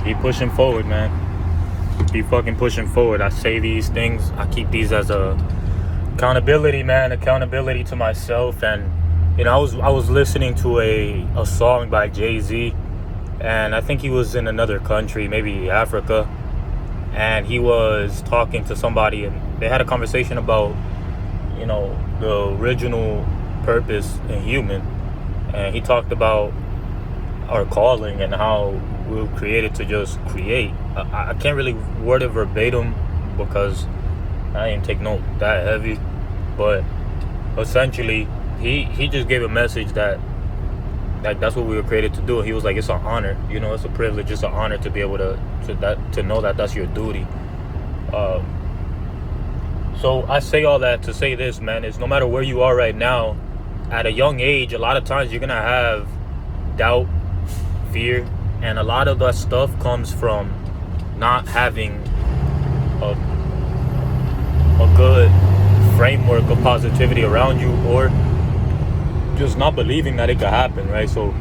keep pushing forward, man. Keep fucking pushing forward. I say these things, I keep these as a accountability, man. Accountability to myself. And I was listening to a song by Jay-Z, and I think he was in another country, maybe Africa, and he was talking to somebody, and they had a conversation about the original purpose in human, and he talked about our calling and how we were created to just create. I can't really word it verbatim because I didn't take note that heavy, but essentially he just gave a message that that's what we were created to do. He was like, it's an honor, it's a privilege, it's an honor to be able to know that that's your duty. So I say all that to say this, man, is no matter where you are right now, at a young age, a lot of times you're gonna have doubt, fear, and a lot of that stuff comes from not having a good framework of positivity around you, or just not believing that it could happen, right? So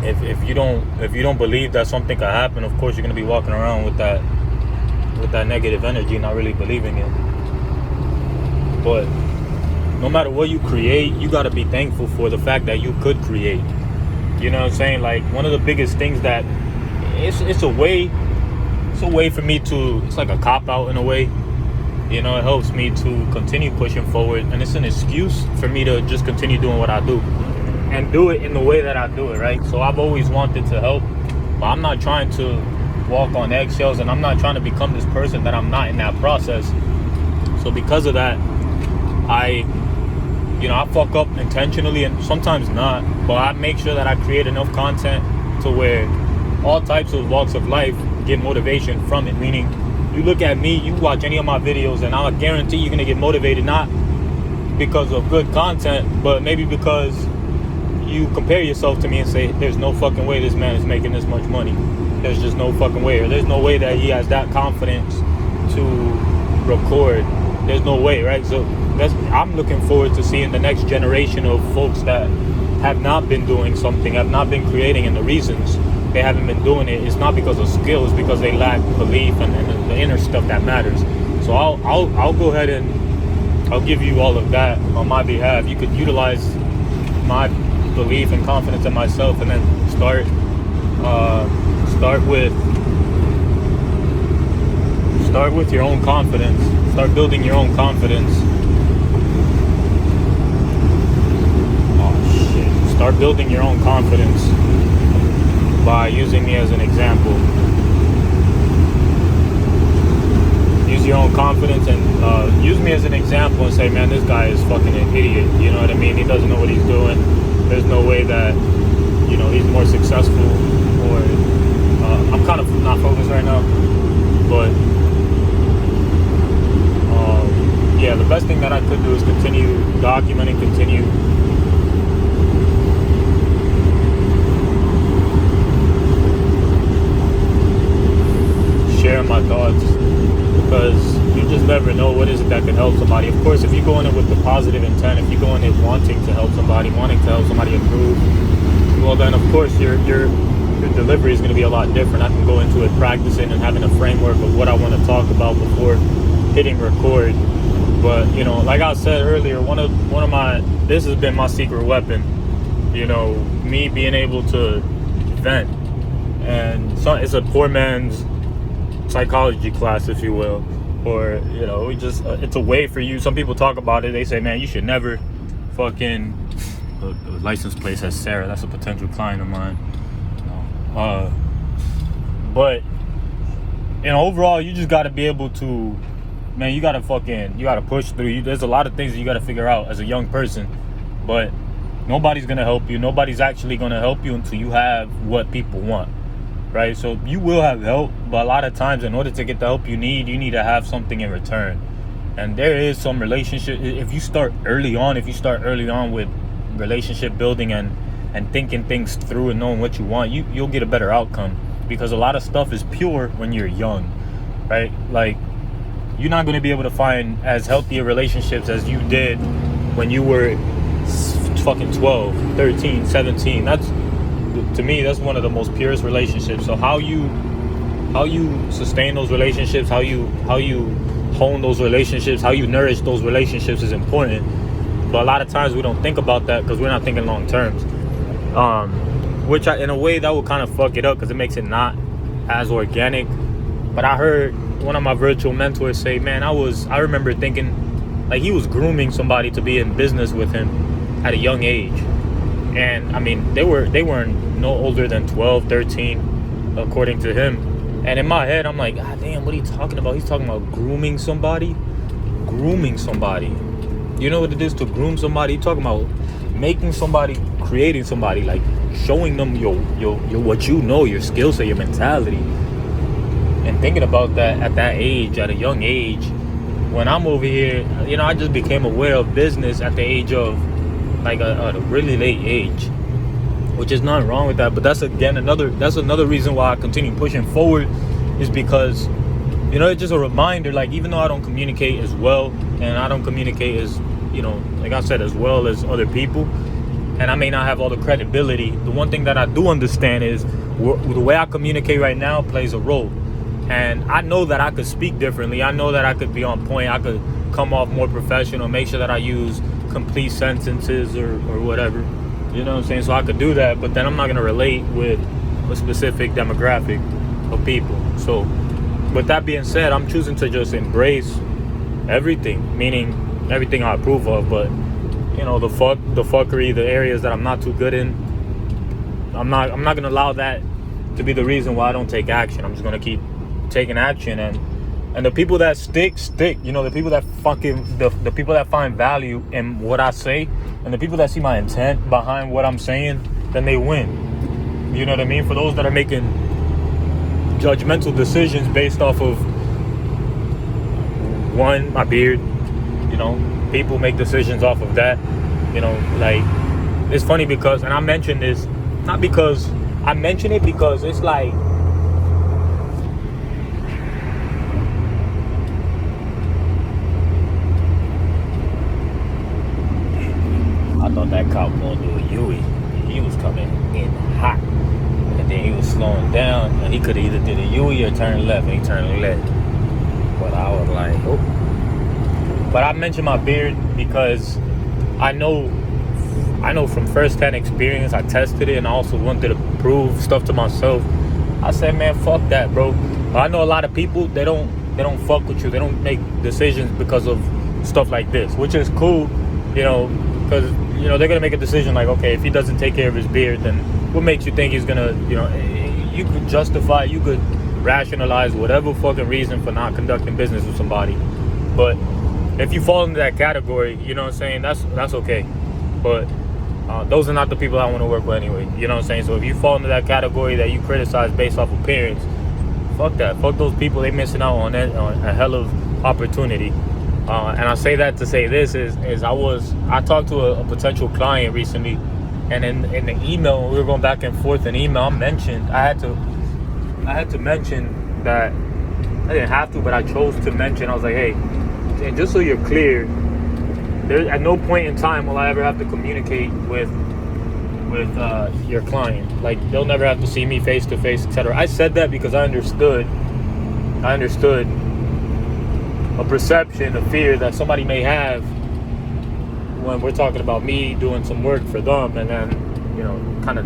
if you don't believe that something could happen, of course you're gonna be walking around with that negative energy, not really believing it. But no matter what you create, you gotta be thankful for the fact that you could create. You know what I'm saying? Like, one of the biggest things that it's a way for me to, it's like a cop-out in a way. It helps me to continue pushing forward, and it's an excuse for me to just continue doing what I do and do it in the way that I do it, right? So I've always wanted to help, but I'm not trying to walk on eggshells, and I'm not trying to become this person that I'm not in that process. So because of that, I fuck up intentionally and sometimes not, but I make sure that I create enough content to where all types of walks of life get motivation from it. Meaning, you look at me, you watch any of my videos, and I'll guarantee you're gonna get motivated, not because of good content, but maybe because you compare yourself to me and say, there's no fucking way this man is making this much money. There's just no fucking way. Or there's no way that he has that confidence to record. There's no way, right? So I'm looking forward to seeing the next generation of folks that have not been doing something, have not been creating, and the reasons they haven't been doing it is not because of skill, it's because they lack belief and the inner stuff that matters. So I'll go ahead and I'll give you all of that on my behalf. You could utilize my belief and confidence in myself, and then start with your own confidence. Start building your own confidence. Start building your own confidence by using me as an example. Use your own confidence and use me as an example and say, man, this guy is fucking an idiot. You know what I mean? He doesn't know what he's doing. There's no way that, he's more successful. Or I'm kind of not focused right now. But yeah, the best thing that I could do is continue documenting, continue sharing my thoughts, because you just never know what is it that can help somebody. Of course, if you go in it with the positive intent, if you go in it wanting to help somebody, improve, well then of course your delivery is going to be a lot different. I can go into it practicing and having a framework of what I want to talk about before hitting record. But like I said earlier, one of my, this has been my secret weapon. Me being able to vent, and so it's a poor man's psychology class, if you will, or it's a way for you. Some people talk about it. They say, man, you should never fucking. The license plate says Sarah. That's a potential client of mine. But overall, you just got to be able to, man. You gotta push through. There's a lot of things that you gotta figure out as a young person, but nobody's gonna help you. Nobody's actually gonna help you until you have what people want. Right? So you will have help, but a lot of times in order to get the help you need to have something in return. And there is some relationship. If you start early on with relationship building and thinking things through and knowing what you want, you'll get a better outcome, because a lot of stuff is pure when you're young, right? Like, you're not going to be able to find as healthy relationships as you did when you were fucking 12, 13, 17. to me, that's one of the most purest relationships. So how you sustain those relationships, how you hone those relationships, how you nourish those relationships is important. But a lot of times we don't think about that because we're not thinking long terms. Which in a way that would kind of fuck it up because it makes it not as organic. But I heard one of my virtual mentors say, man, I remember thinking like he was grooming somebody to be in business with him at a young age. And I mean, they weren't no older than 12, 13, according to him. And in my head, I'm like, God damn, what are you talking about? He's talking about grooming somebody. Grooming somebody. You know what it is to groom somebody? You're talking about making somebody, creating somebody, like showing them your what you know, your skill set, your mentality. And thinking about that at that age, at a young age, when I'm over here, you know, I just became aware of business at the age of like a really late age, which is nothing wrong with that. But that's another reason why I continue pushing forward, is because, you know, it's just a reminder, like, even though I don't communicate as well, and I don't communicate as, you know, like I said, as well as other people, and I may not have all the credibility, the one thing that I do understand is the way I communicate right now plays a role. And I know that I could speak differently. I know that I could be on point. I could come off more professional, make sure that I use complete sentences or whatever. You know what I'm saying? So I could do that, but then I'm not going to relate with a specific demographic of people. So with that being said, I'm choosing to just embrace everything, meaning everything I approve of, but, you know, the fuckery, the areas that I'm not too good in, I'm not going to allow that to be the reason why I don't take action. I'm just going to keep taking action, and the people that stick, you know, the people that the people that find value in what I say, and the people that see my intent behind what I'm saying, then they win. You know what I mean? For those that are making judgmental decisions based off of one, my beard, you know, people make decisions off of that, you know, like, it's funny because, and I mention this not because I mention it, because it's like, I thought that cop was gonna do a Yui. He was coming in hot, and then he was slowing down, and he could have either did a Yui or turned left, and he turned left. But I was like, oh. But I mentioned my beard because I know from first-hand experience, I tested it, and I also wanted to prove stuff to myself. I said, man, fuck that, bro. I know a lot of people, they don't fuck with you. They don't make decisions because of stuff like this, which is cool, you know, because, you know, they're going to make a decision like, okay, if he doesn't take care of his beard, then what makes you think he's going to, you know, you could justify, you could rationalize whatever fucking reason for not conducting business with somebody. But if you fall into that category, you know what I'm saying, that's okay. But those are not the people I want to work with anyway, you know what I'm saying? So if you fall into that category that you criticize based off appearance, fuck that. Fuck those people. They missing out on a hell of opportunity. And I say that to say this is I talked to a potential client recently, and in the email, when we were going back and forth in email, I had to mention that, I didn't have to, but I chose to mention, I was like, hey, and just so you're clear, there at no point in time will I ever have to communicate with your client. Like, they'll never have to see me face to face, etc. I said that because I understood a perception, a fear that somebody may have when we're talking about me doing some work for them, and then, you know, kind of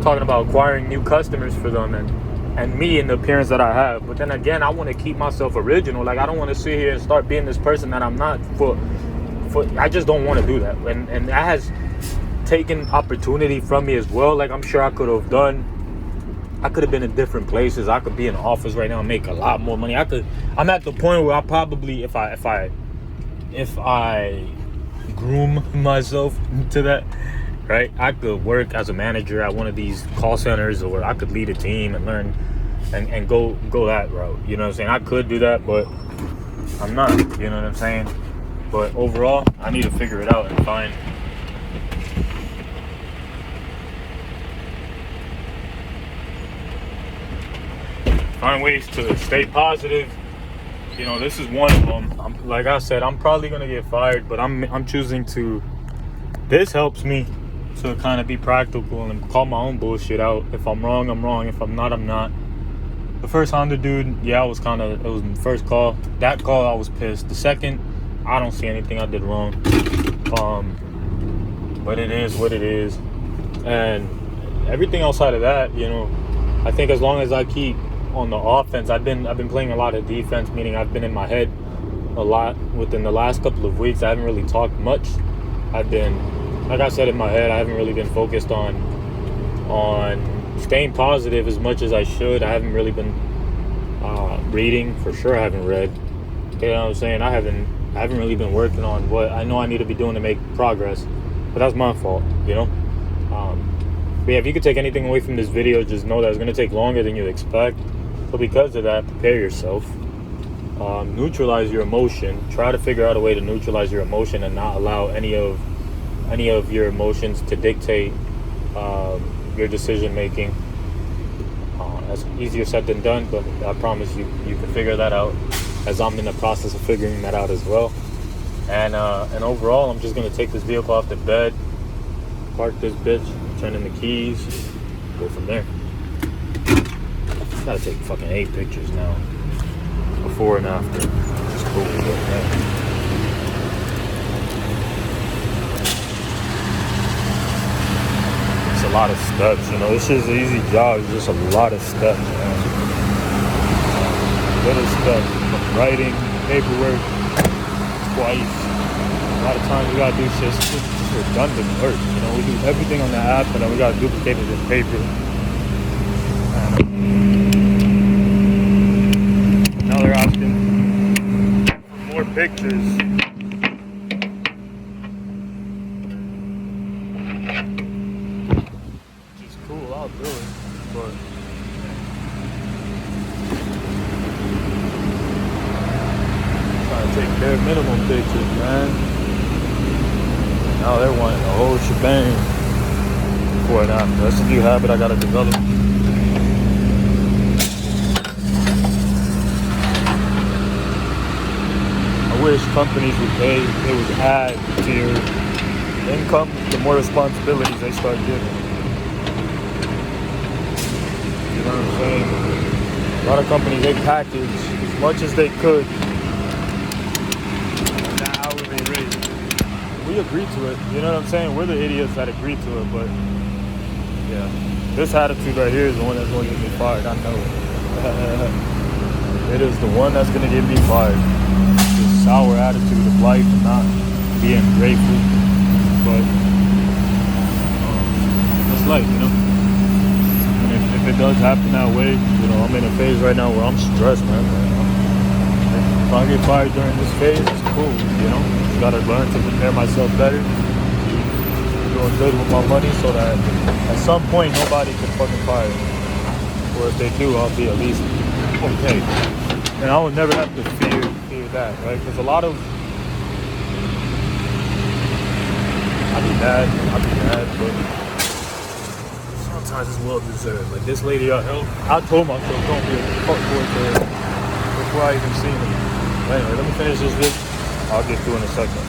talking about acquiring new customers for them, and me and the appearance that I have. But then again, I want to keep myself original. Like, I don't want to sit here and start being this person that I'm not. I just don't want to do that, and that has taken opportunity from me as well. Like, I'm sure I could have been in different places. I could be in an office right now and make a lot more money. I'm at the point where I probably, if I groom myself to that, right, I could work as a manager at one of these call centers, or I could lead a team and learn and go that route. You know what I'm saying? I could do that, but I'm not. You know what I'm saying? But overall, I need to figure it out and find ways to stay positive. You know, this is one of them. Like I said, I'm probably gonna get fired, but I'm choosing to. This helps me to kind of be practical and call my own bullshit out. If I'm wrong, I'm wrong. If I'm not, I'm not. The first Honda dude, yeah, it was my first call. That call, I was pissed. The second, I don't see anything I did wrong. But it is what it is. And everything outside of that, I think as long as I keep on the offense, I've been playing a lot of defense, meaning I've been in my head a lot within the last couple of weeks. I haven't really talked much. I've been, like I said, in my head, I haven't really been focused on staying positive as much as I should. I haven't really been reading. For sure I haven't read. You know what I'm saying? I haven't really been working on what I know I need to be doing to make progress. But that's my fault, But yeah, if you could take anything away from this video, just know that it's going to take longer than you expect. So because of that, prepare yourself. Neutralize your emotion. Try to figure out a way to neutralize your emotion and not allow any of your emotions to dictate your decision making. That's easier said than done, but I promise you can figure that out, as I'm in the process of figuring that out as well. And overall, I'm just gonna take this vehicle off the bed, park this bitch, turn in the keys, go from there. Gotta take fucking 8 pictures now, before and after. Just cool. It's a lot of steps, This is an easy job. It's just a lot of steps, man. Little steps, from writing, paperwork, twice. A lot of times we gotta do shit. It's just redundant work. We do everything on the app, and then we gotta duplicate it in paper. And now they're asking for more pictures. Which is cool. I'll do it, but trying to take bare minimum pictures, man. Now they're wanting the whole shebang before and after. That's a new habit I gotta develop. I wish companies would pay, they would add to your income, the more responsibilities they start giving. You know what I'm saying? A lot of companies, they package as much as they could. We agree to it, you know what I'm saying? We're the idiots that agree to it, but yeah. This attitude right here is the one that's going to get me fired, I know it. It is the one that's going to get me fired. This sour attitude of life and not being grateful, but it's life, And if it does happen that way, I'm in a phase right now where I'm stressed, man. If I get fired during this phase, it's cool, Just gotta learn to prepare myself better. Doing good with my money so that at some point nobody can fucking fire me. Or if they do, I'll be at least okay. And I will never have to fear that, right? Because a lot of I'll be mad, but sometimes it's well deserved. Like this lady I helped, I told myself don't be a fuckboy to her before I even seen her. Anyway, let me finish this video. I'll get through in a second.